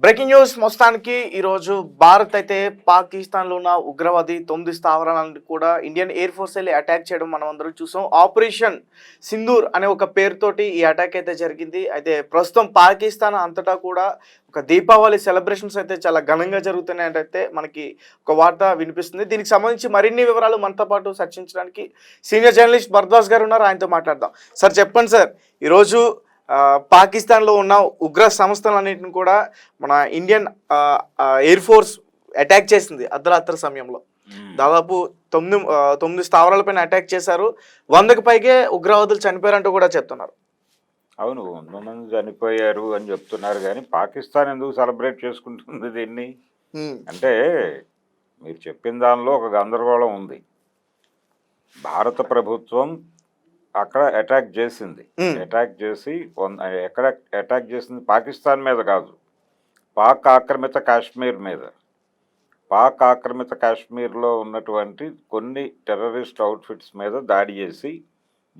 Breaking news మొత్తానికి ఈరోజు భారత్ అయితే పాకిస్తాన్లో ఉన్న ఉగ్రవాది 9 స్థావరాలను కూడా ఇండియన్ ఎయిర్ ఫోర్స్ వెళ్ళి అటాక్ చేయడం మనం అందరం చూసాం. ఆపరేషన్ సింధూర్ అనే ఒక పేరుతోటి ఈ అటాక్ అయితే జరిగింది. అయితే ప్రస్తుతం పాకిస్తాన్ అంతటా కూడా ఒక దీపావళి సెలబ్రేషన్స్ అయితే చాలా ఘనంగా జరుగుతున్నాయంటే అయితే మనకి ఒక వార్త వినిపిస్తుంది. దీనికి సంబంధించి మరిన్ని వివరాలు మనతో పాటు చర్చించడానికి సీనియర్ జర్నలిస్ట్ భరద్వాజ్ గారు ఉన్నారు. ఆయనతో మాట్లాడదాం. సార్ చెప్పండి సార్, ఈరోజు పాకిస్తాన్లో ఉన్న ఉగ్ర సంస్థలన్నింటిని కూడా మన ఇండియన్ ఎయిర్ ఫోర్స్ అటాక్ చేసింది అర్ధరాత్రి సమయంలో. దాదాపు 9 స్థావరాలపైన అటాక్ చేశారు. 100కి పైగే ఉగ్రవాదులు చనిపోయారంటూ కూడా చెప్తున్నారు. అవును, 100 మంది చనిపోయారు అని చెప్తున్నారు. కానీ పాకిస్తాన్ ఎందుకు సెలబ్రేట్ చేసుకుంటుంది దీన్ని? అంటే మీరు చెప్పిన దానిలో ఒక గందరగోళం ఉంది. భారత ప్రభుత్వం అక్కడ అటాక్ చేసింది. అటాక్ చేసి ఎక్కడ అటాక్ చేసింది? పాకిస్తాన్ మీద కాదు, పాక్ ఆక్రమిత కాశ్మీర్ మీద. పాక్ ఆక్రమిత కాశ్మీర్లో ఉన్నటువంటి కొన్ని టెర్రరిస్ట్ అవుట్ఫిట్స్ మీద దాడి చేసి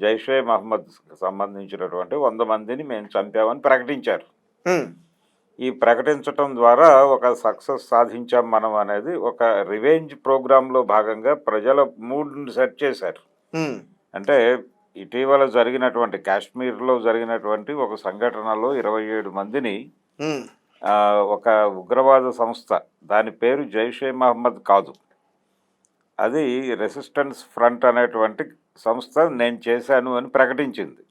జైషే మహమ్మద్ సంబంధించినటువంటి 100 మందిని మేము చంపామని ప్రకటించారు. ఈ ప్రకటించటం ద్వారా ఒక సక్సెస్ సాధించాం మనం అనేది ఒక రివెంజ్ ప్రోగ్రాంలో భాగంగా ప్రజల మూడ్ని సెట్ చేశారు. అంటే ఇటీవల జరిగినటువంటి కాశ్మీర్లో జరిగినటువంటి ఒక సంఘటనలో 27 మందిని ఒక ఉగ్రవాద సంస్థ, దాని పేరు జైషే మహమ్మద్ కాదు, అది రెసిస్టెన్స్ ఫ్రంట్ అనేటువంటి సంస్థ నేను చేశాను అని ప్రకటించింది.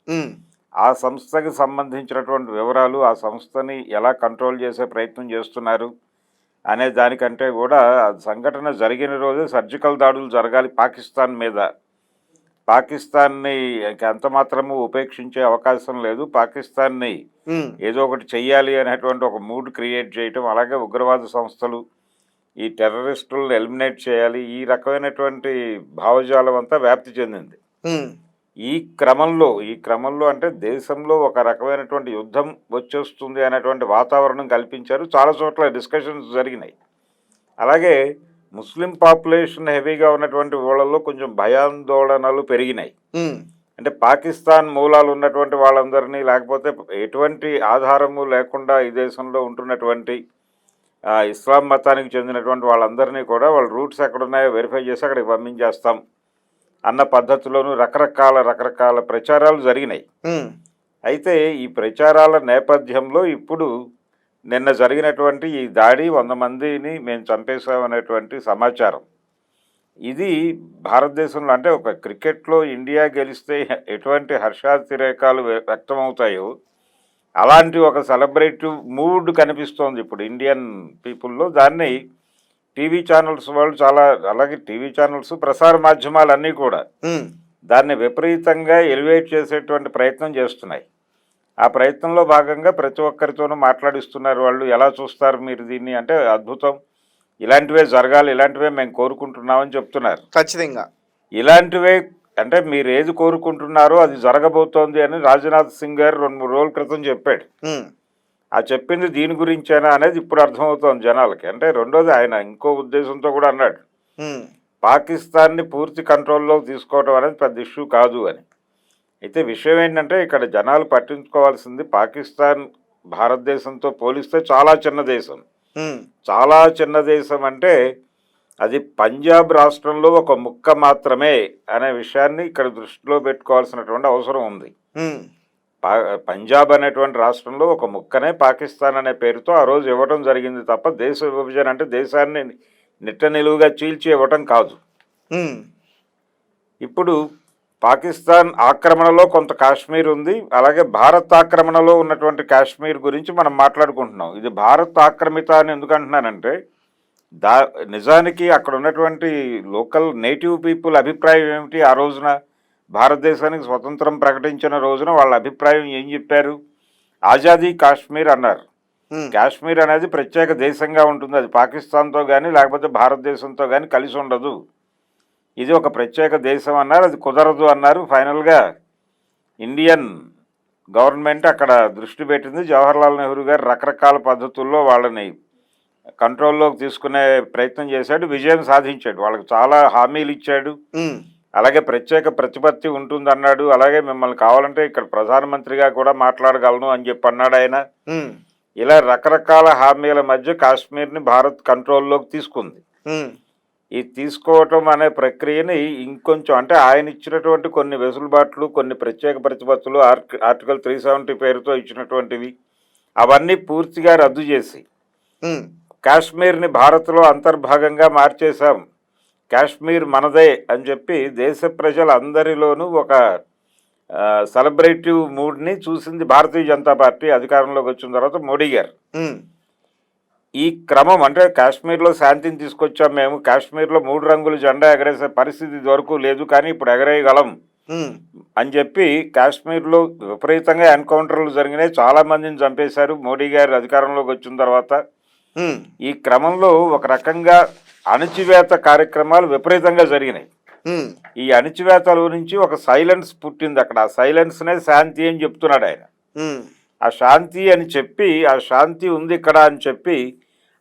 ఆ సంస్థకి సంబంధించినటువంటి వివరాలు, ఆ సంస్థని ఎలా కంట్రోల్ చేసే ప్రయత్నం చేస్తున్నారు అనే దానికంటే కూడా సంఘటన జరిగిన రోజే సర్జికల్ దాడులు జరగాలి పాకిస్తాన్ మీద. పాకిస్తాన్ని ఎంత మాత్రము ఉపేక్షించే అవకాశం లేదు, పాకిస్తాన్ని ఏదో ఒకటి చెయ్యాలి అనేటువంటి ఒక మూడ్ క్రియేట్ చేయటం, అలాగే ఉగ్రవాద సంస్థలు, ఈ టెర్రరిస్టులను ఎలిమినేట్ చేయాలి, ఈ రకమైనటువంటి భావజాలం అంతా వ్యాప్తి చెందింది. ఈ క్రమంలో అంటే దేశంలో ఒక రకమైనటువంటి యుద్ధం వచ్చేస్తుంది అనేటువంటి వాతావరణం కల్పించారు. చాలా చోట్ల డిస్కషన్స్ జరిగినాయి. అలాగే ముస్లిం పాపులేషన్ హెవీగా ఉన్నటువంటి ఊళ్ళల్లో కొంచెం భయాందోళనలు పెరిగినాయి. అంటే పాకిస్తాన్ మూలాలు ఉన్నటువంటి వాళ్ళందరినీ, లేకపోతే ఎటువంటి ఆధారము లేకుండా ఈ దేశంలో ఉంటున్నటువంటి ఇస్లాం మతానికి చెందినటువంటి వాళ్ళందరినీ కూడా వాళ్ళ రూట్స్ ఎక్కడున్నాయో వెరిఫై చేసి అక్కడికి పంపించేస్తాం అన్న పద్ధతిలోనూ రకరకాల ప్రచారాలు జరిగినాయి. అయితే ఈ ప్రచారాల నేపథ్యంలో ఇప్పుడు నిన్న జరిగినటువంటి ఈ దాడి 100 మందిని మేము చంపేశామనేటువంటి సమాచారం, ఇది భారతదేశంలో అంటే ఒక క్రికెట్లో ఇండియా గెలిస్తే ఎటువంటి హర్షాతిరేకాలు వ్యక్తమవుతాయో అలాంటి ఒక సెలబ్రేటివ్ మూడ్ కనిపిస్తోంది ఇప్పుడు ఇండియన్ పీపుల్లో. దాన్ని టీవీ ఛానల్స్ వాళ్ళు చాలా, అలాగే టీవీ ఛానల్స్, ప్రసార మాధ్యమాలు అన్నీ కూడా దాన్ని విపరీతంగా ఎలివేట్ చేసేటువంటి ప్రయత్నం చేస్తున్నాయి. ఆ ప్రయత్నంలో భాగంగా ప్రతి ఒక్కరితోనూ మాట్లాడిస్తున్నారు. వాళ్ళు ఎలా చూస్తారు మీరు దీన్ని అంటే, అద్భుతం, ఇలాంటివే జరగాలి, ఇలాంటివే మేము కోరుకుంటున్నామని చెప్తున్నారు. ఖచ్చితంగా ఇలాంటివే అంటే మీరు ఏది కోరుకుంటున్నారో అది జరగబోతోంది అని రాజ్నాథ్ సింగ్ గారు 2-3 రోజుల క్రితం చెప్పాడు. ఆ చెప్పింది దీని గురించేనా అనేది ఇప్పుడు అర్థమవుతోంది జనాలకి. అంటే రెండోది ఆయన ఇంకో ఉద్దేశంతో కూడా అన్నాడు, పాకిస్తాన్ని పూర్తి కంట్రోల్లో తీసుకోవడం అనేది పెద్ద ఇష్యూ కాదు అని. అయితే విషయం ఏంటంటే ఇక్కడ జనాలు పట్టించుకోవాల్సింది, పాకిస్తాన్ భారతదేశంతో పోలిస్తే చాలా చిన్న దేశం. చాలా చిన్న దేశం అంటే అది పంజాబ్ రాష్ట్రంలో ఒక ముక్క మాత్రమే అనే విషయాన్ని ఇక్కడ దృష్టిలో పెట్టుకోవాల్సినటువంటి అవసరం ఉంది. పంజాబ్ అనేటువంటి రాష్ట్రంలో ఒక ముక్కనే పాకిస్తాన్ అనే పేరుతో ఆ రోజు ఇవ్వటం జరిగింది తప్ప దేశ విభజన అంటే దేశాన్ని నిట్ట నిలువుగా చీల్చి ఇవ్వటం కాదు. ఇప్పుడు పాకిస్తాన్ ఆక్రమణలో కొంత కాశ్మీర్ ఉంది, అలాగే భారత్ ఆక్రమణలో ఉన్నటువంటి కాశ్మీర్ గురించి మనం మాట్లాడుకుంటున్నాం. ఇది భారత్ ఆక్రమిత అని ఎందుకు అంటున్నానంటే, నిజానికి అక్కడ ఉన్నటువంటి లోకల్ నేటివ్ పీపుల్ అభిప్రాయం ఏమిటి? ఆ రోజున భారతదేశానికి స్వతంత్రం ప్రకటించిన రోజున వాళ్ళ అభిప్రాయం ఏం చెప్పారు? ఆజాదీ కాశ్మీర్ అన్నారు. కాశ్మీర్ అనేది ప్రత్యేక దేశంగా ఉంటుంది, అది పాకిస్తాన్తో కానీ లేకపోతే భారతదేశంతో కానీ కలిసి ఉండదు, ఇది ఒక ప్రత్యేక దేశం అన్నారు. అది కుదరదు అన్నారు. ఫైనల్గా ఇండియన్ గవర్నమెంట్ అక్కడ దృష్టి పెట్టింది. జవహర్లాల్ నెహ్రూ గారు రకరకాల పద్ధతుల్లో వాళ్ళని కంట్రోల్లోకి తీసుకునే ప్రయత్నం చేశాడు, విజయం సాధించాడు. వాళ్ళకి చాలా హామీలు ఇచ్చాడు, అలాగే ప్రత్యేక ప్రతిపత్తి ఉంటుందన్నాడు, అలాగే మిమ్మల్ని కావాలంటే ఇక్కడ ప్రధానమంత్రిగా కూడా మాట్లాడగలను అని చెప్పి అన్నాడు ఆయన. ఇలా రకరకాల హామీల మధ్య కాశ్మీర్ని భారత్ కంట్రోల్లోకి తీసుకుంది. ఈ తీసుకోవటం అనే ప్రక్రియని ఇంకొంచెం అంటే ఆయన ఇచ్చినటువంటి కొన్ని వెసులుబాట్లు, కొన్ని ప్రత్యేక ప్రతిపత్తులు, ఆర్టికల్ 370 పేరుతో ఇచ్చినటువంటివి అవన్నీ పూర్తిగా రద్దు చేసి కాశ్మీర్ని భారత్లో అంతర్భాగంగా మార్చేశాం, కాశ్మీర్ మనదే అని చెప్పి దేశ ప్రజలందరిలోనూ ఒక సెలబ్రేటివ్ మూడ్ని చూసింది భారతీయ జనతా పార్టీ అధికారంలోకి వచ్చిన తర్వాత మోడీ గారు. ఈ క్రమం అంటే కాశ్మీర్లో శాంతిని తీసుకొచ్చాం మేము, కాశ్మీర్లో 3 రంగుల జెండా ఎగరేసే పరిస్థితి వరకు లేదు కానీ ఇప్పుడు ఎగరేయగలం అని చెప్పి కాశ్మీర్లో విపరీతంగా ఎన్కౌంటర్లు జరిగినాయి, చాలా మందిని చంపేశారు మోడీ గారు అధికారంలోకి వచ్చిన తర్వాత. ఈ క్రమంలో ఒక రకంగా అణచివేత కార్యక్రమాలు విపరీతంగా జరిగినాయి. ఈ అణచివేతల నుంచి ఒక సైలెన్స్ పుట్టింది అక్కడ. ఆ సైలెన్స్నే శాంతి అని చెప్తున్నాడు ఆయన. ఆ శాంతి అని చెప్పి, ఆ శాంతి ఉంది ఇక్కడ అని చెప్పి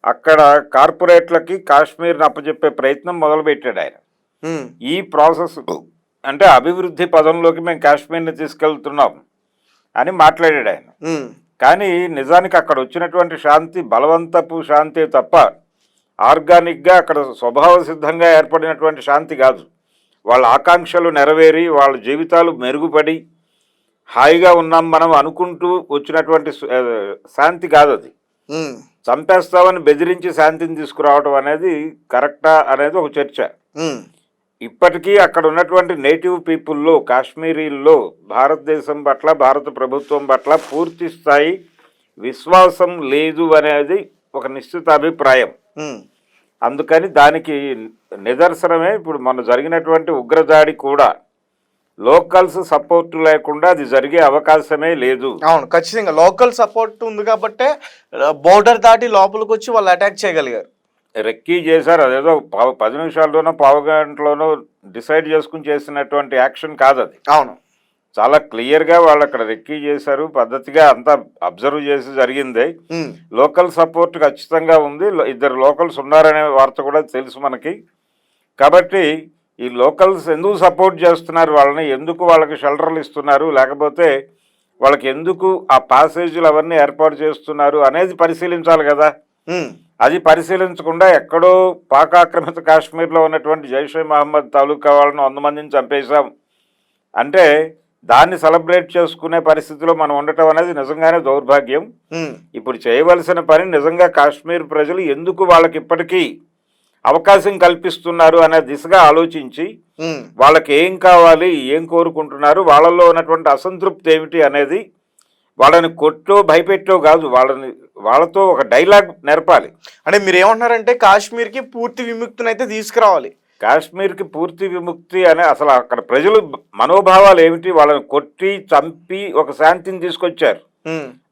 అక్కడ కార్పొరేట్లకి కాశ్మీర్ని అప్పచెప్పే ప్రయత్నం మొదలుపెట్టాడు ఆయన. ఈ ప్రాసెస్ అంటే అభివృద్ధి పదంలోకి మేము కాశ్మీర్ని తీసుకెళ్తున్నాం అని మాట్లాడాడు ఆయన. కానీ నిజానికి అక్కడ వచ్చినటువంటి శాంతి బలవంతపు శాంతి తప్ప ఆర్గానిక్గా అక్కడ స్వభావ సిద్ధంగా ఏర్పడినటువంటి శాంతి కాదు. వాళ్ళ ఆకాంక్షలు నెరవేరి వాళ్ళ జీవితాలు మెరుగుపడి హాయిగా ఉన్నాం మనం అనుకుంటూ వచ్చినటువంటి శాంతి కాదు అది. చంపేస్తామని బెదిరించి శాంతిని తీసుకురావడం అనేది కరెక్టా అనేది ఒక చర్చ. ఇప్పటికీ అక్కడ ఉన్నటువంటి నేటివ్ పీపుల్లో, కాశ్మీరీల్లో భారతదేశం పట్ల, భారత ప్రభుత్వం పట్ల పూర్తి స్థాయి విశ్వాసం లేదు అనేది ఒక నిశ్చిత అభిప్రాయం. అందుకని దానికి నిదర్శనమే ఇప్పుడు మొన్న జరిగినటువంటి ఉగ్రదాడి కూడా లోకల్స్ సపోర్ట్ లేకుండా అది జరిగే అవకాశమే లేదు. అవును, ఖచ్చితంగా లోకల్ సపోర్ట్ ఉంది కాబట్టే బోర్డర్ దాటి లోపలికి వచ్చి వాళ్ళు అటాక్ చేయగలిగారు. రెక్కీ చేశారు. అదేదో 10 నిమిషాల్లోనో పావు గంటలోనో డిసైడ్ చేసుకుని చేసినటువంటి యాక్షన్ కాదు అది. అవును, చాలా క్లియర్గా వాళ్ళు అక్కడ రెక్కీ చేశారు, పద్ధతిగా అంతా అబ్జర్వ్ చేసి జరిగింది. లోకల్ సపోర్ట్ ఖచ్చితంగా ఉంది, 2 లోకల్స్ ఉన్నారనే వార్త కూడా తెలుసు మనకి. కాబట్టి ఈ లోకల్స్ ఎందుకు సపోర్ట్ చేస్తున్నారు వాళ్ళని, ఎందుకు వాళ్ళకి షెల్టర్లు ఇస్తున్నారు, లేకపోతే వాళ్ళకి ఎందుకు ఆ ప్యాసేజీలు అవన్నీ ఏర్పాటు చేస్తున్నారు అనేది పరిశీలించాలి కదా. అది పరిశీలించకుండా ఎక్కడో పాక్ ఆక్రమిత కాశ్మీర్లో ఉన్నటువంటి జైషే మహమ్మద్ తాలూకా వాళ్ళని 100 మందిని చంపేశాం అంటే దాన్ని సెలబ్రేట్ చేసుకునే పరిస్థితిలో మనం ఉండటం అనేది నిజంగానే దౌర్భాగ్యం. ఇప్పుడు చేయవలసిన పని నిజంగా కాశ్మీర్ ప్రజలు ఎందుకు వాళ్ళకి ఇప్పటికీ అవకాశం కల్పిస్తున్నారు అనే దిశగా ఆలోచించి వాళ్ళకి ఏం కావాలి, ఏం కోరుకుంటున్నారు, వాళ్ళల్లో ఉన్నటువంటి అసంతృప్తి ఏమిటి అనేది వాళ్ళని కొట్టో భయపెట్టో కాదు, వాళ్ళతో ఒక డైలాగ్ నేర్పాలి. అంటే మీరు ఏమంటున్నారంటే కాశ్మీర్కి పూర్తి విముక్తిని అయితే తీసుకురావాలి. కాశ్మీర్కి పూర్తి విముక్తి అనే అసలు అక్కడ ప్రజలు మనోభావాలు ఏమిటి, వాళ్ళని కొట్టి చంపి ఒక శాంతిని తీసుకొచ్చారు,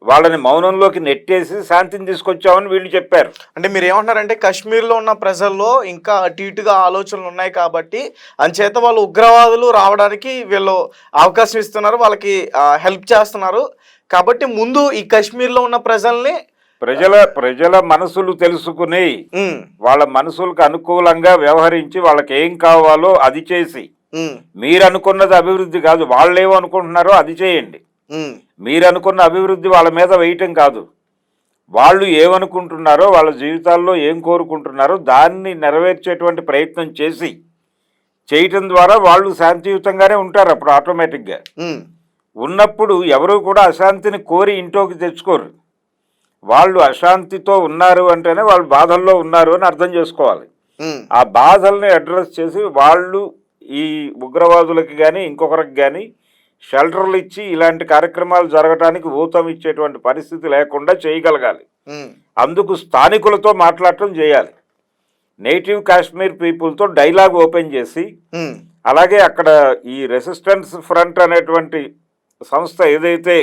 వాళ్ళని మౌనంలోకి నెట్టేసి శాంతిని తీసుకొచ్చామని వీళ్ళు చెప్పారు. అంటే మీరు ఏమంటున్నారంటే కాశ్మీర్లో ఉన్న ప్రజల్లో ఇంకా అటు ఇటుగా ఆలోచనలు ఉన్నాయి కాబట్టి అంచేత వాళ్ళు ఉగ్రవాదులు రావడానికి వీళ్ళు అవకాశం ఇస్తున్నారు, వాళ్ళకి హెల్ప్ చేస్తున్నారు. కాబట్టి ముందు ఈ కాశ్మీర్లో ఉన్న ప్రజల మనసులు తెలుసుకుని వాళ్ళ మనసులకు అనుకూలంగా వ్యవహరించి వాళ్ళకి ఏం కావాలో అది చేసి, మీరు అనుకున్నది అభివృద్ధి కాదు, వాళ్ళు ఏమనుకుంటున్నారో అది చేయండి. మీరు అనుకున్న అభివృద్ధి వాళ్ళ మీద వేయటం కాదు, వాళ్ళు ఏమనుకుంటున్నారో వాళ్ళ జీవితాల్లో ఏం కోరుకుంటున్నారో దాన్ని నెరవేర్చేటువంటి ప్రయత్నం చేయటం ద్వారా వాళ్ళు శాంతియుతంగానే ఉంటారు. అప్పుడు ఆటోమేటిక్గా ఉన్నప్పుడు ఎవరు కూడా అశాంతిని కోరి ఇంట్లోకి తెచ్చుకోరు. వాళ్ళు అశాంతితో ఉన్నారు అంటేనే వాళ్ళు బాధల్లో ఉన్నారు అని అర్థం చేసుకోవాలి. ఆ బాధల్ని అడ్రస్ చేసి వాళ్ళు ఈ ఉగ్రవాదులకి కానీ ఇంకొకరికి కానీ షెల్టర్లు ఇచ్చి ఇలాంటి కార్యక్రమాలు జరగడానికి ఊతం ఇచ్చేటువంటి పరిస్థితి లేకుండా చేయగలగాలి. అందుకు స్థానికులతో మాట్లాడటం చేయాలి, నేటివ్ కాశ్మీర్ పీపుల్తో డైలాగ్ ఓపెన్ చేసి, అలాగే అక్కడ ఈ రెసిస్టెన్స్ ఫ్రంట్ అనేటువంటి సంస్థ ఏదైతే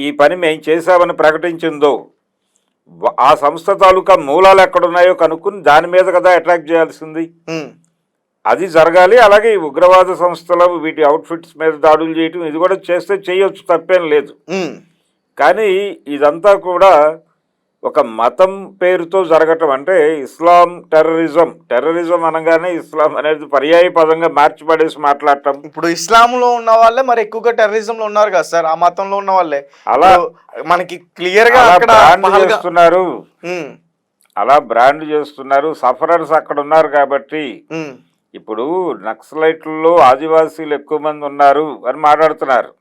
ఈ పని మేము చేశామని ప్రకటించిందో ఆ సంస్థ తాలూకా మూలాలు ఎక్కడున్నాయో కనుక్కుని దాని మీద కదా అటాక్ చేయాల్సింది, అది జరగాలి. అలాగే ఈ ఉగ్రవాద సంస్థలు వీటి అవుట్ఫిట్స్ మీద దాడులు చేయటం ఇది కూడా చేయొచ్చు, తప్పేం లేదు. కానీ ఇదంతా కూడా ఒక మతం పేరుతో జరగటం అంటే ఇస్లాం టెర్రరిజం అనగానే ఇస్లాం అనేది పర్యాయ పదంగా మార్చిపడేసి మాట్లాడటం. ఇప్పుడు ఇస్లాంలో ఉన్న వాళ్ళే మరి ఎక్కువగా టెర్రరిజం లో ఉన్నారు కదా సార్, ఆ మతంలో ఉన్న వాళ్ళే. అలా మనకి క్లియర్ గా అక్కడ చేస్తున్నారు, అలా బ్రాండ్ చేస్తున్నారు. సఫరర్స్ అక్కడ ఉన్నారు కాబట్టి ఇప్పుడు నక్సలైట్లలో ఆదివాసీలు ఎక్కువ మంది ఉన్నారు అని మాట్లాడుతున్నారు.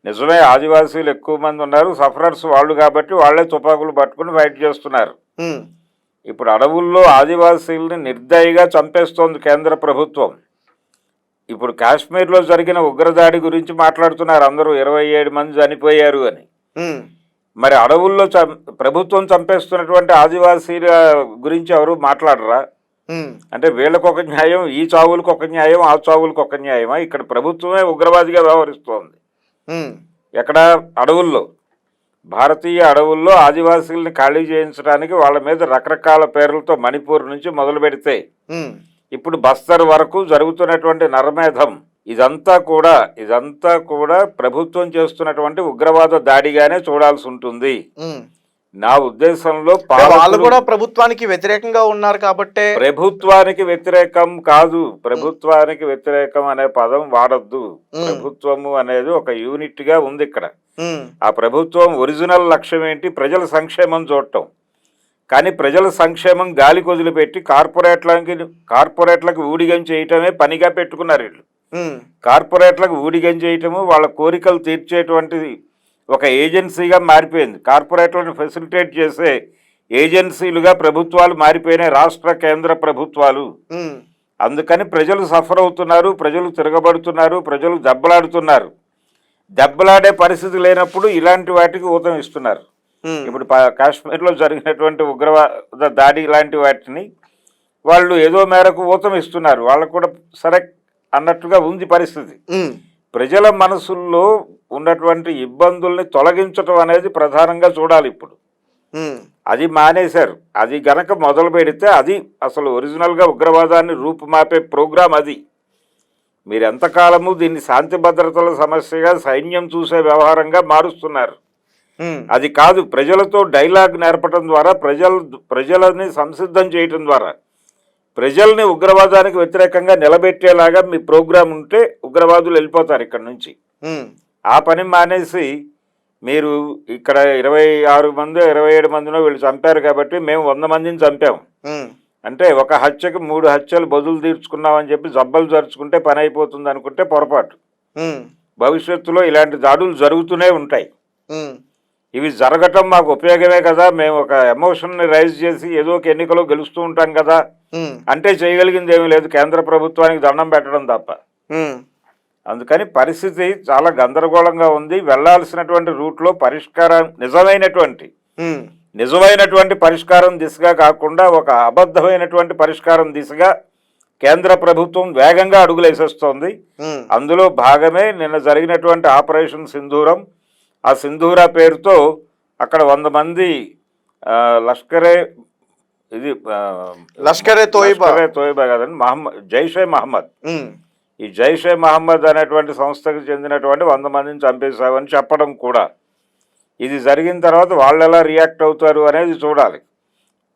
నిజమే, ఆదివాసీలు ఎక్కువ మంది ఉన్నారు, సఫరర్స్ వాళ్ళు కాబట్టి వాళ్లే తుపాకులు పట్టుకుని ఫైట్ చేస్తున్నారు. ఇప్పుడు అడవుల్లో ఆదివాసీల్ని నిర్దయగా చంపేస్తోంది కేంద్ర ప్రభుత్వం. ఇప్పుడు కాశ్మీర్లో జరిగిన ఉగ్రదాడి గురించి మాట్లాడుతున్నారు అందరూ, 27 మంది చనిపోయారు అని. మరి అడవుల్లో ప్రభుత్వం చంపేస్తున్నటువంటి ఆదివాసీల గురించి ఎవరు మాట్లాడరా? అంటే వీళ్ళకు ఒక న్యాయం, ఈ చావులకు ఒక న్యాయం, ఆ చావులకు ఒక న్యాయమా? ఇక్కడ ప్రభుత్వమే ఉగ్రవాదిగా వ్యవహరిస్తోంది. ఎక్కడ? అడవుల్లో, భారతీయ అడవుల్లో ఆదివాసీల్ని ఖాళీ చేయించడానికి వాళ్ళ మీద రకరకాల పేర్లతో మణిపూర్ నుంచి మొదలు పెడితే ఇప్పుడు బస్తర్ వరకు జరుగుతున్నటువంటి నరమేధం, ఇదంతా కూడా ప్రభుత్వం చేస్తున్నటువంటి ఉగ్రవాద దాడిగానే చూడాల్సి ఉంటుంది. నా ఉద్దేశంలో వాళ్ళు కూడా ప్రభుత్వానికి వ్యతిరేకంగా ఉన్నారు కాబట్టి. ప్రభుత్వానికి వ్యతిరేకం కాదు, ప్రభుత్వానికి వ్యతిరేకం అనే పదం వాడద్దు. ప్రభుత్వము అనేది ఒక యూనిట్ గా ఉంది ఇక్కడ. ఆ ప్రభుత్వం ఒరిజినల్ లక్ష్యం ఏంటి? ప్రజల సంక్షేమం చూడటం. కానీ ప్రజల సంక్షేమం గాలి కొదిలిపెట్టి కార్పొరేట్లకు ఊడిగం చేయటమే పనిగా పెట్టుకున్నారు వీళ్ళు. కార్పొరేట్లకు ఊడిగం చేయటము, వాళ్ళ కోరికలు తీర్చేటువంటిది ఒక ఏజెన్సీగా మారిపోయింది. కార్పొరేట్లను ఫెసిలిటేట్ చేసే ఏజెన్సీలుగా ప్రభుత్వాలు మారిపోయినాయి, రాష్ట్ర కేంద్ర ప్రభుత్వాలు. అందుకని ప్రజలు సఫర్ అవుతున్నారు, ప్రజలు తిరగబడుతున్నారు, ప్రజలు దెబ్బలాడుతున్నారు. దెబ్బలాడే పరిస్థితి లేనప్పుడు ఇలాంటి వాటికి ఊతం ఇస్తున్నారు. ఇప్పుడు కాశ్మీర్లో జరిగినటువంటి ఉగ్రవాద దాడి లాంటి వాటిని వాళ్ళు ఏదో మేరకు ఊతం ఇస్తున్నారు. వాళ్ళకు కూడా సరే అన్నట్టుగా ఉంది పరిస్థితి. ప్రజల మనసుల్లో ఉన్నటువంటి ఇబ్బందుల్ని తొలగించడం అనేది ప్రధానంగా చూడాలి. ఇప్పుడు అది మానేశారు. అది గనక మొదలు పెడితే అది అసలు ఒరిజినల్గా ఉగ్రవాదాన్ని రూపుమాపే ప్రోగ్రాం అది. మీరు ఎంతకాలము దీన్ని శాంతి భద్రతల సమస్యగా సైన్యం చూసే వ్యవహారంగా మారుస్తున్నారు. అది కాదు, ప్రజలతో డైలాగ్ నేర్పడం ద్వారా, ప్రజలని సంసిద్ధం చేయటం ద్వారా ప్రజల్ని ఉగ్రవాదానికి వ్యతిరేకంగా నిలబెట్టేలాగా మీ ప్రోగ్రాం ఉంటే ఉగ్రవాదులు వెళ్ళిపోతారు ఇక్కడ నుంచి. ఆ పని మానేసి మీరు ఇక్కడ 26 మంది 27 మందినో వీళ్ళు చంపారు కాబట్టి మేము 100 మందిని చంపాము అంటే ఒక హత్యకు 3 హత్యలు బదులు తీర్చుకున్నామని చెప్పి జబ్బలు జరుచుకుంటే పని అయిపోతుంది అనుకుంటే పొరపాటు. భవిష్యత్తులో ఇలాంటి దాడులు జరుగుతూనే ఉంటాయి. ఇవి జరగటం మాకు ఉపయోగమే కదా, మేము ఒక ఎమోషన్ని రైజ్ చేసి ఏదో ఒక ఎన్నికలో గెలుస్తూ ఉంటాం కదా అంటే చేయగలిగింది ఏమీ లేదు, కేంద్ర ప్రభుత్వానికి దండం పెట్టడం తప్ప. అందుకని పరిస్థితి చాలా గందరగోళంగా ఉంది. వెళ్లాల్సినటువంటి రూట్లో పరిష్కారం నిజమైనటువంటి పరిష్కారం దిశగా కాకుండా ఒక అబద్ధమైనటువంటి పరిష్కారం దిశగా కేంద్ర ప్రభుత్వం వేగంగా అడుగులేసేస్తోంది. అందులో భాగమే నిన్న జరిగినటువంటి ఆపరేషన్ సింధూరం. ఆ సింధూరా పేరుతో అక్కడ 100 మంది లష్కరే తోయిబా కదండి, జైషే మహమ్మద్, ఈ జైషే మహమ్మద్ అనేటువంటి సంస్థకు చెందినటువంటి 100 మందిని చంపేశామని చెప్పడం కూడా. ఇది జరిగిన తర్వాత వాళ్ళు ఎలా రియాక్ట్ అవుతారు అనేది చూడాలి.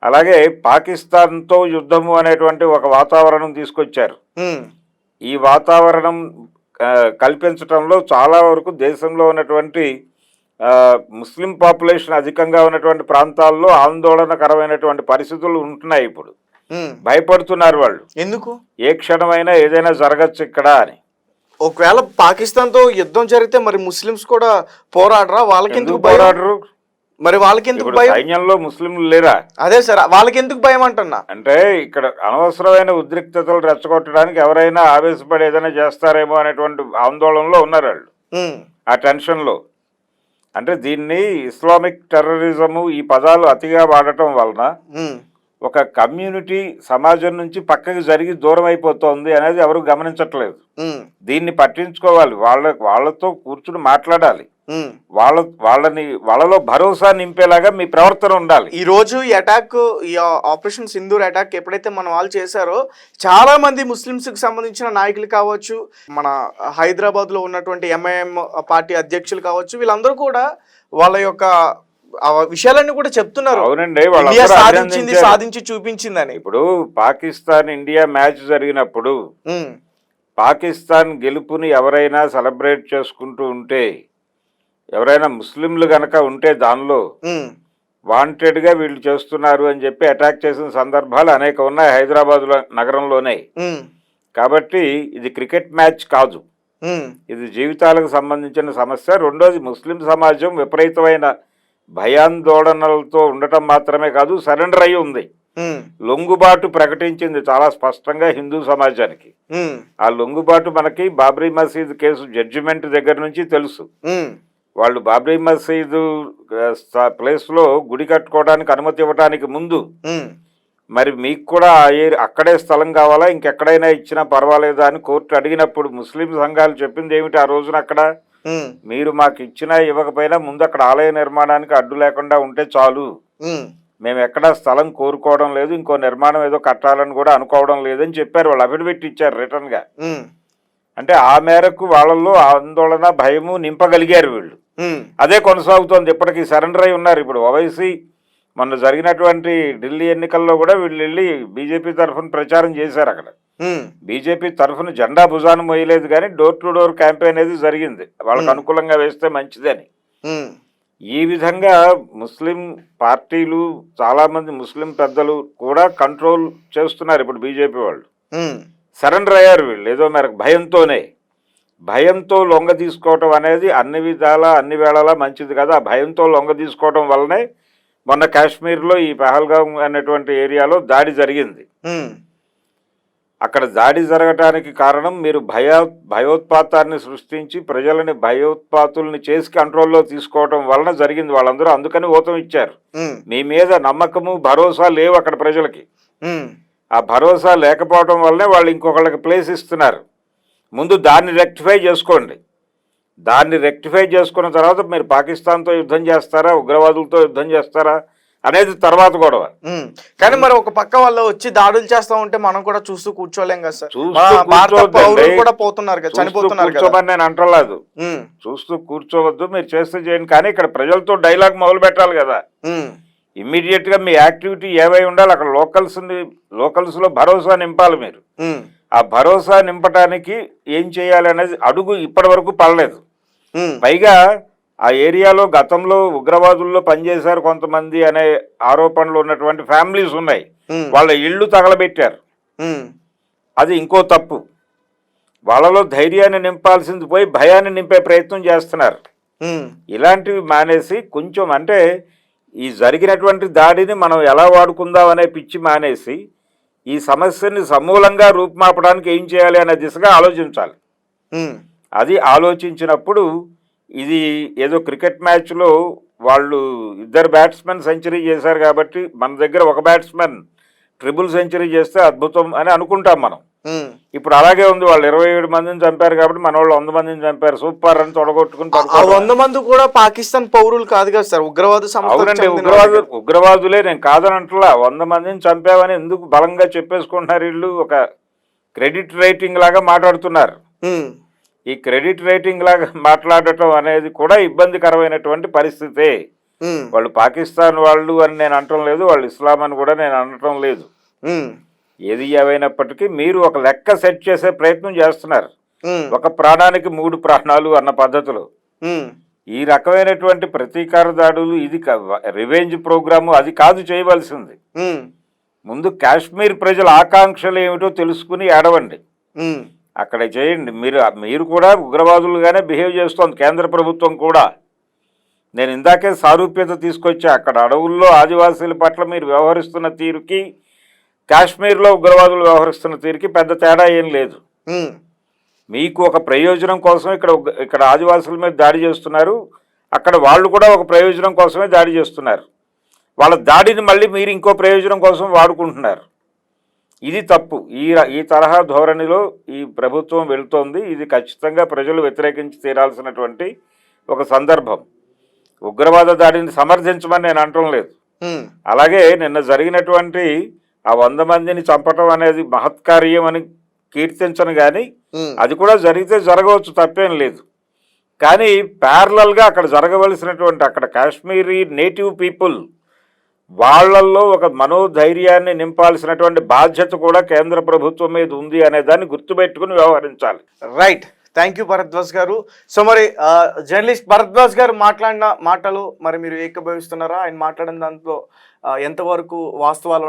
అలాగే పాకిస్తాన్తో యుద్ధము అనేటువంటి ఒక వాతావరణం తీసుకొచ్చారు. ఈ వాతావరణం కల్పించడంలో చాలా వరకు దేశంలో ఉన్నటువంటి ముస్లిం పాపులేషన్ అధికంగా ఉన్నటువంటి ప్రాంతాల్లో ఆందోళనకరమైనటువంటి పరిస్థితులు ఉంటున్నాయి. ఇప్పుడు భయపడుతున్నారు వాళ్ళు. ఎందుకు? ఏ క్షణమైనా ఏదైనా జరగచ్చు ఇక్కడ అని. ఒకవేళ పాకిస్తాన్ తో యుద్ధం జరిగితే మరి ముస్లిమ్స్ కూడా పోరాడరా? వాళ్ళకి ఎందుకు పోరాడరు? మరి వాళ్ళకి ఎందుకు భయం? సైన్యంలో ముస్లింలు లేరా? అదే సార్, వాళ్ళకి ఎందుకు భయం అంటున్నా అంటే ఇక్కడ అనవసరమైన ఉద్రిక్తతలు రెచ్చగొట్టడానికి ఎవరైనా ఆవేశపడి ఏదైనా చేస్తారేమో అనేటువంటి ఆందోళనలో ఉన్నారు వాళ్ళు, ఆ టెన్షన్లో. అంటే దీన్ని ఇస్లామిక్ టెర్రరిజము ఈ పదాలు అతిగా వాడటం వలన ఒక కమ్యూనిటీ సమాజం నుంచి పక్కకి జరిగి దూరం అయిపోతుంది అనేది ఎవరు గమనించట్లేదు. దీన్ని పట్టించుకోవాలి, వాళ్ళతో కూర్చుని మాట్లాడాలి, వాళ్ళలో భరోసా నింపేలాగా మీ ప్రవర్తన ఉండాలి. ఈ రోజు ఈ ఆపరేషన్ సింధూర్ అటాక్ ఎప్పుడైతే మన వాళ్ళు చేశారో చాలా మంది ముస్లిమ్స్ కి సంబంధించిన నాయకులు కావచ్చు, మన హైదరాబాద్ లో ఉన్నటువంటి ఎంఐఎం పార్టీ అధ్యక్షులు కావచ్చు, వీళ్ళందరూ కూడా వాళ్ళ యొక్క ఆ విషయాలన్నీ కూడా చెప్తున్నారు. అవునండి, ఇండియా వాళ్ళందరూ సాధించింది, అభినందించారు. సాధించి చూపించిందని. ఇప్పుడు పాకిస్తాన్ ఇండియా మ్యాచ్ జరిగినప్పుడు ఉమ్, పాకిస్తాన్ గెలుపుని ఎవరైనా సెలబ్రేట్ చేసుకుంటూ ఉంటే, ఎవరైనా ముస్లింలు గనక ఉంటే దానిలో ఉమ్, వాంటెడ్గా వీళ్ళు చేస్తున్నారు అని చెప్పి అటాక్ చేసిన సందర్భాలు అనేక ఉన్నాయి హైదరాబాద్ నగరంలోనే. ఉమ్, కాబట్టి ఇది క్రికెట్ మ్యాచ్ కాదు, ఉమ్, ఇది జీవితాలకు సంబంధించిన సమస్య. రెండోది, ముస్లిం సమాజం విపరీతమైన భయాందోళనలతో ఉండటం మాత్రమే కాదు, సరెండర్ అయి ఉంది, ఉమ్, లొంగుబాటు ప్రకటించింది చాలా స్పష్టంగా హిందూ సమాజానికి. ఉమ్, ఆ లొంగుబాటు మనకి బాబ్రీ మసీద్ కేసు జడ్జిమెంట్ దగ్గర నుంచి తెలుసు. ఉమ్, వాళ్ళు బాబ్రీ మసీదు ప్లేస్లో గుడి కట్టుకోవడానికి అనుమతి ఇవ్వడానికి ముందు ఉమ్, మరి మీకు కూడా అక్కడే స్థలం కావాలా, ఇంకెక్కడైనా ఇచ్చినా పర్వాలేదా అని కోర్టు అడిగినప్పుడు ముస్లిం సంఘాలు చెప్పింది ఏమిటి ఆ రోజున అక్కడ, ఉమ్, మీరు మాకు ఇచ్చినా ఇవ్వకపోయినా ముందు అక్కడ ఆలయ నిర్మాణానికి అడ్డు లేకుండా ఉంటే చాలు, ఉమ్, మేము ఎక్కడా స్థలం కోరుకోవడం లేదు, ఇంకో నిర్మాణం ఏదో కట్టాలని కూడా అనుకోవడం లేదని చెప్పారు. వాళ్ళు అఫిడవిట్ ఇచ్చారు రిటర్న్గా. ఉమ్, అంటే ఆ మేరకు వాళ్ళల్లో ఆందోళన భయము నింపగలిగారు వీళ్ళు. ఉమ్, అదే కొనసాగుతోంది, ఇప్పటికీ సరెండర్ అయి ఉన్నారు. ఇప్పుడు ఓవైసీ మొన్న జరిగినటువంటి ఢిల్లీ ఎన్నికల్లో కూడా వీళ్ళు వెళ్ళి బీజేపీ తరఫున ప్రచారం చేశారు. అక్కడ ఉమ్, బీజేపీ తరఫున జెండా భుజాన్ని మోయలేదు, కానీ డోర్ టు డోర్ క్యాంపెయిన్ అనేది జరిగింది, వాళ్ళకు అనుకూలంగా వేస్తే మంచిదని. ఉమ్, ఈ విధంగా ముస్లిం పార్టీలు, చాలామంది ముస్లిం పెద్దలు కూడా కంట్రోల్ చేస్తున్నారు ఇప్పుడు బీజేపీ వాళ్ళు. ఉమ్, సరెండర్ అయ్యారు వీళ్ళు ఏదో మేరకు భయంతోనే. భయంతో లొంగ తీసుకోవటం అనేది అన్ని విధాలా అన్ని వేళలా మంచిది కదా. ఆ భయంతో లొంగ తీసుకోవటం వల్లనే మొన్న కాశ్మీర్లో ఈ పహల్గామ్ అనేటువంటి ఏరియాలో దాడి జరిగింది. ఉమ్, అక్కడ దాడి జరగటానికి కారణం మీరు భయోత్పాతాన్ని సృష్టించి ప్రజలని భయోత్పాతుల్ని చేసి కంట్రోల్లో తీసుకోవటం వలన జరిగింది. వాళ్ళందరూ అందుకని ఊతం ఇచ్చారు. ఉమ్, మీ మీద నమ్మకము భరోసా లేవు అక్కడ ప్రజలకి. ఉమ్, ఆ భరోసా లేకపోవడం వల్లనే వాళ్ళు ఇంకొకళ్ళకి ప్లేస్ ఇస్తున్నారు. ముందు దాన్ని రెక్టిఫై చేసుకోండి. దాన్ని రెక్టిఫై చేసుకున్న తర్వాత మీరు పాకిస్తాన్తో యుద్ధం చేస్తారా, ఉగ్రవాదులతో యుద్ధం చేస్తారా అనేది తర్వాత గొడవ. కానీ మరి ఒక పక్క వాళ్ళు వచ్చి దాడులు చేస్తా ఉంటే మనం కూడా చూస్తూ కూర్చోలేం కదా సార్. చూస్తూ పౌరులు కూడా పోతున్నారు కదా, చనిపోతున్నారు కదా. కూర్చోమని నేను అంటలేదు, చూస్తూ కూర్చోవద్దు, మీరు చేస్తే చేయండి. కానీ ఇక్కడ ప్రజలతో డైలాగ్ మొదలు పెట్టాలి కదా. ఇమ్మీడియట్ గా మీ యాక్టివిటీ ఏవై ఉండాలి, అక్కడ లోకల్స్ లో భరోసా నింపాలి మీరు. ఆ భరోసా నింపడానికి ఏం చేయాలి అనేది అడుగు ఇప్పటి వరకు పడలేదు. పైగా ఆ ఏరియాలో గతంలో ఉగ్రవాదుల్లో పనిచేశారు కొంతమంది అనే ఆరోపణలు ఉన్నటువంటి ఫ్యామిలీస్ ఉన్నాయి. వాళ్ళ ఇళ్ళు తగలబెట్టారు. అది ఇంకో తప్పు. వాళ్ళలో ధైర్యాన్ని నింపాల్సింది పోయి భయాన్ని నింపే ప్రయత్నం చేస్తున్నారు. ఇలాంటివి మానేసి కొంచెం అంటే ఈ జరిగినటువంటి దాడిని మనం ఎలా వాడుకుందాం అనే పిచ్చి మానేసి ఈ సమస్యని సమూలంగా రూపుమాపడానికి ఏం చేయాలి అనే దిశగా ఆలోచించాలి. అది ఆలోచించినప్పుడు ఇది ఏదో క్రికెట్ మ్యాచ్లో వాళ్ళు ఇద్దరు బ్యాట్స్మెన్ సెంచరీ చేశారు కాబట్టి మన దగ్గర ఒక బ్యాట్స్మెన్ ట్రిపుల్ సెంచరీ చేస్తే అద్భుతం అని అనుకుంటాం మనం. ఇప్పుడు అలాగే ఉంది, వాళ్ళు 27 మందిని చంపారు కాబట్టి మన వాళ్ళు 100 మందిని చంపారు, సూపర్ అని తొడగొట్టుకుని 100 మంది కూడా పాకిస్తాన్ పౌరులు కాదు కదా సార్, ఉగ్రవాద సంస్థ. అవునండి, ఉగ్రవాదులే, నేను కాదనంటలా. 100 మందిని చంపామని ఎందుకు బలంగా చెప్పేసుకుంటున్నారు వీళ్ళు? ఒక క్రెడిట్ రైటింగ్ లాగా మాట్లాడుతున్నారు. ఈ క్రెడిట్ రైటింగ్ లాగా మాట్లాడటం అనేది కూడా ఇబ్బందికరమైనటువంటి పరిస్థితే. వాళ్ళు పాకిస్తాన్ వాళ్ళు అని నేను అనటం లేదు, వాళ్ళు ఇస్లాం అని కూడా నేను అనటం లేదు. ఏది ఏవైనప్పటికీ మీరు ఒక లెక్క సెట్ చేసే ప్రయత్నం చేస్తున్నారు. ఒక ప్రాణానికి 3 ప్రాణాలు అన్న పద్ధతిలో ఈ రకమైనటువంటి ప్రతీకార దాడులు, ఇది రివెంజ్ ప్రోగ్రాము అది కాదు చేయవలసింది. ముందు కాశ్మీర్ ప్రజల ఆకాంక్షలు ఏమిటో తెలుసుకుని ఏడవండి, అక్కడ చేయండి. మీరు కూడా ఉగ్రవాదులుగానే బిహేవ్ చేస్తోంది కేంద్ర ప్రభుత్వం కూడా. నేను ఇందాకే సారూప్యత తీసుకొచ్చా. అక్కడ అడవుల్లో ఆదివాసీల పట్ల మీరు వ్యవహరిస్తున్న తీరుకి కాశ్మీర్లో ఉగ్రవాదులు వ్యవహరిస్తున్న తీరుకి పెద్ద తేడా ఏం లేదు. మీకు ఒక ప్రయోజనం కోసం ఇక్కడ ఆదివాసుల మీద దాడి చేస్తున్నారు, అక్కడ వాళ్ళు కూడా ఒక ప్రయోజనం కోసమే దాడి చేస్తున్నారు. వాళ్ళ దాడిని మళ్ళీ మీరు ఇంకో ప్రయోజనం కోసం వాడుకుంటున్నారు. ఇది తప్పు. ఈ తరహా ధోరణిలో ఈ ప్రభుత్వం వెళుతోంది. ఇది ఖచ్చితంగా ప్రజలు వ్యతిరేకించి తీరాల్సినటువంటి ఒక సందర్భం. ఉగ్రవాద దాడిని సమర్థించమని నేను అనటం లేదు. అలాగే నిన్న జరిగినటువంటి ఆ 100 మందిని చంపటం అనేది మహత్కార్యం అని కీర్తించను, కానీ అది కూడా జరిగితే జరగవచ్చు, తప్పేం లేదు. కానీ ప్యారలల్గా అక్కడ జరగవలసినటువంటి అక్కడ కాశ్మీరీ నేటివ్ పీపుల్ వాళ్ళల్లో ఒక మనోధైర్యాన్ని నింపాల్సినటువంటి బాధ్యత కూడా కేంద్ర ప్రభుత్వం మీద ఉంది అనే దాన్ని గుర్తుపెట్టుకుని వ్యవహరించాలి. రైట్, థ్యాంక్ యూ భరద్వాజ్ గారు. సో మరి జర్నలిస్ట్ భరద్వాజ్ గారు మాట్లాడిన మాటలు మరి మీరు ఏకీభవిస్తున్నారా? ఆయన మాట్లాడిన దాంట్లో ఎంతవరకు వాస్తవాలు